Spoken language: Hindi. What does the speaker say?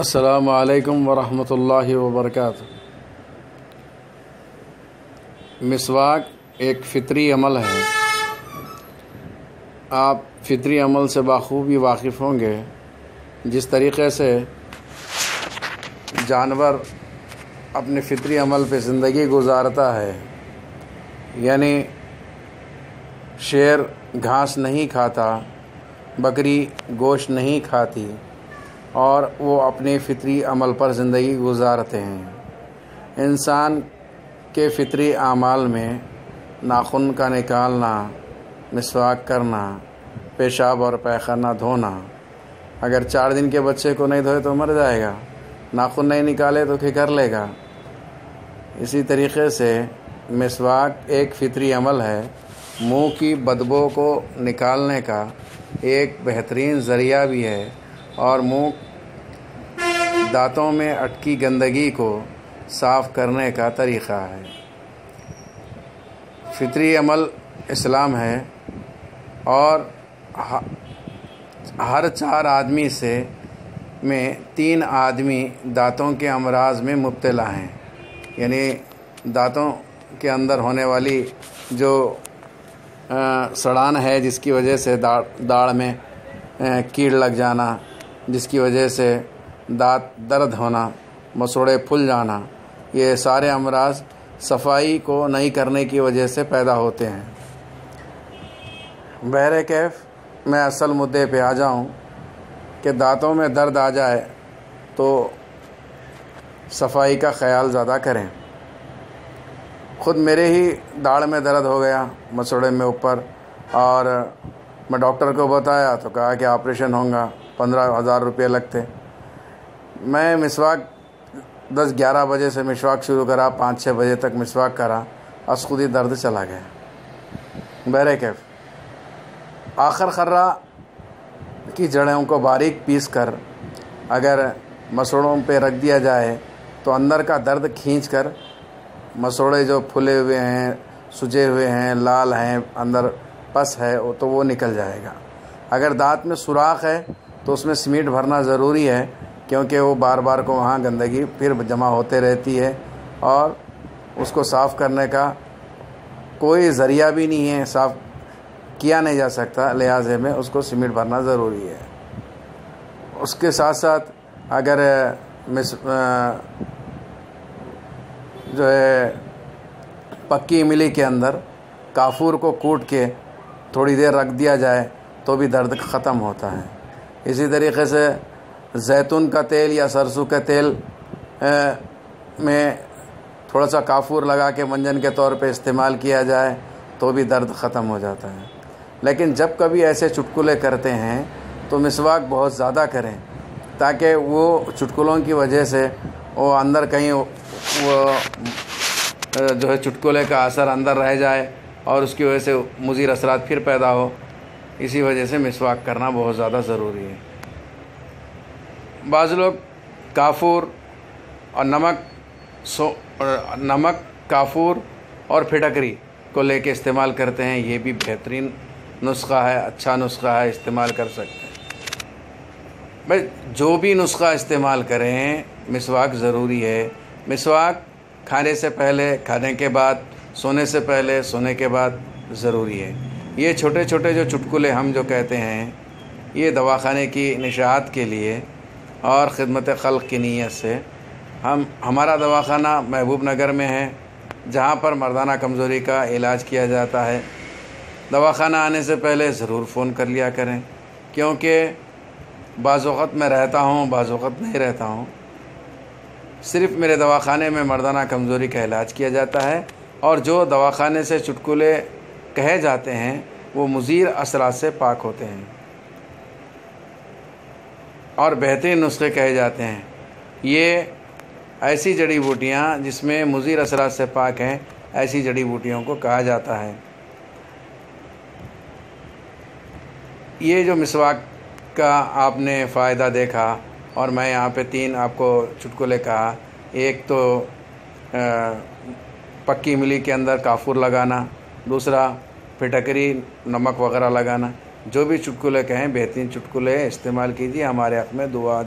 अस्सलामु अलैकुम वरहमतुल्लाहि वबरकातुहू। मिसवाक एक फ़ितरी अमल है। आप फ़ितरी अमल से बाखूबी वाकिफ़ होंगे। जिस तरीक़े से जानवर अपने फ़ितरी अमल पे ज़िंदगी गुजारता है, यानी शेर घास नहीं खाता, बकरी गोश्त नहीं खाती और वो अपने फ़ितरी अमल पर ज़िंदगी गुजारते हैं। इंसान के फ़ितरी आमाल में नाखून का निकालना, मिसवाक करना, पेशाब और पैखाना धोना। अगर 4 दिन के बच्चे को नहीं धोए तो मर जाएगा, नाखून नहीं निकाले तो फिकर लेगा। इसी तरीक़े से मिसवाक एक फ़ितरी अमल है। मुंह की बदबू को निकालने का एक बेहतरीन ज़रिया भी है और मुंह दांतों में अटकी गंदगी को साफ़ करने का तरीक़ा है। फ़ितरी अमल इस्लाम है और हर 4 आदमी से में 3 आदमी दांतों के अमराज में मुब्तला हैं। यानी दांतों के अंदर होने वाली जो सड़ान है, जिसकी वजह से दाढ़ में कीड़ लग जाना, जिसकी वजह से दांत दर्द होना, मसूड़े फूल जाना, ये सारे अमराज सफाई को नहीं करने की वजह से पैदा होते हैं। बहरे कैफ मैं असल मुद्दे पे आ जाऊं कि दांतों में दर्द आ जाए तो सफाई का ख्याल ज़्यादा करें। ख़ुद मेरे ही दाढ़ में दर्द हो गया, मसूड़े में ऊपर, और मैं डॉक्टर को बताया तो कहा कि ऑपरेशन होगा, 15,000 रुपये लगते। मैं मिसवाक 10-11 बजे से मिसवाक शुरू करा, 5-6 बजे तक मिसवाक करा, बस खुद ही दर्द चला गया। बहरे कैफ आखिर खर्रा की जड़ों को बारीक पीस कर अगर मसूड़ों पे रख दिया जाए तो अंदर का दर्द खींचकर मसूड़े जो फूले हुए हैं, सूजे हुए हैं, लाल हैं, अंदर पस है, तो वो निकल जाएगा। अगर दांत में सुराख है तो उसमें सीमेंट भरना ज़रूरी है, क्योंकि वो बार बार को वहाँ गंदगी फिर जमा होते रहती है और उसको साफ़ करने का कोई ज़रिया भी नहीं है, साफ़ किया नहीं जा सकता, लिहाजे में उसको सीमेंट भरना ज़रूरी है। उसके साथ साथ अगर जो है पक्की इमली के अंदर काफूर को कूट के थोड़ी देर रख दिया जाए तो भी दर्द ख़त्म होता है। इसी तरीक़े से जैतून का तेल या सरसों के तेल में थोड़ा सा काफूर लगा के मंजन के तौर पे इस्तेमाल किया जाए तो भी दर्द ख़त्म हो जाता है। लेकिन जब कभी ऐसे चुटकुले करते हैं तो मिसवाक बहुत ज़्यादा करें, ताकि वो चुटकुलों की वजह से वो अंदर कहीं वो जो है चुटकुले का असर अंदर रह जाए और उसकी वजह से मुज़ीर असरात फिर पैदा हो। इसी वजह से मिसवाक करना बहुत ज़्यादा ज़रूरी है। बाज़ लोग काफूर और नमक, काफूर और फिटकरी को लेके इस्तेमाल करते हैं। ये भी बेहतरीन नुस्खा है, अच्छा नुस्खा है, इस्तेमाल कर सकते हैं। भाई जो भी नुस्खा इस्तेमाल करें, मिसवाक ज़रूरी है। मिसवाक खाने से पहले, खाने के बाद, सोने से पहले, सोने के बाद ज़रूरी है। ये छोटे छोटे जो चुटकुले हम जो कहते हैं, ये दवाखाने की निशात के लिए और ख़िदमत खल्क़ की नीयत से हमारा दवाखाना महबूब नगर में है, जहाँ पर मर्दाना कमज़ोरी का इलाज किया जाता है। दवाखाना आने से पहले ज़रूर फ़ोन कर लिया करें, क्योंकि बाज़ वक़्त मैं रहता हूँ, बाज़ वक़्त नहीं रहता हूँ। सिर्फ़ मेरे दवाखाने में मर्दाना कमज़ोरी का इलाज किया जाता है और जो दवाखाने से चुटकुले कहे जाते हैं वो मुज़ीर असरात से पाक होते हैं और बेहतरीन नुस्खे कहे जाते हैं। ये ऐसी जड़ी बूटियाँ जिसमें मुज़ीर असरात से पाक हैं, ऐसी जड़ी बूटियों को कहा जाता है। ये जो मिसवाक का आपने फ़ायदा देखा और मैं यहाँ पे 3 आपको चुटकुले कहा। एक तो पक्की इमली के अंदर काफूर लगाना, दूसरा फिटकरी, नमक वगैरह लगाना। जो भी चुटकुले कहें, बेहतरीन चुटकुले इस्तेमाल कीजिए। हमारे हक़ में दुआ